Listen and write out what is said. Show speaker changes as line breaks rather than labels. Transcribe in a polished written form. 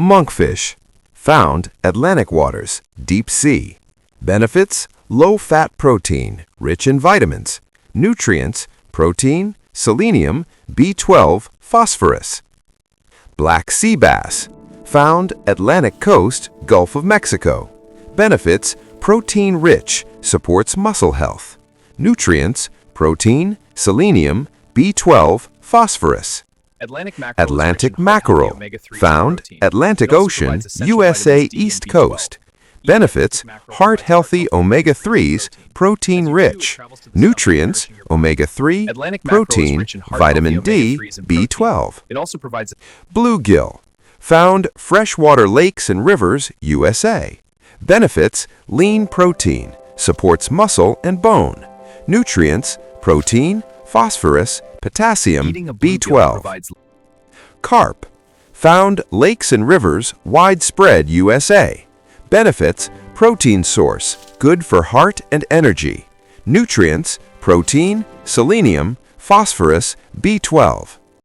Monkfish, found Atlantic waters, deep sea. Benefits: low-fat protein, rich in vitamins. Nutrients: protein, selenium, B12, phosphorus. Black sea bass, found Atlantic coast, Gulf of Mexico. Benefits: protein-rich, supports muscle health. Nutrients: protein, selenium, B12, phosphorus. Atlantic mackerel, found Atlantic Ocean, USA East Coast. Benefits: heart-healthy omega-3s, protein-rich. Nutrients: omega-3, protein, vitamin D, B12. Bluegill, found freshwater lakes and rivers, USA. Benefits: lean protein, supports muscle and bone. Nutrients: protein, phosphorus, potassium, B12. Carp, found lakes and rivers, widespread USA. Benefits: protein source, good for heart and energy. Nutrients: protein, selenium, phosphorus, B12.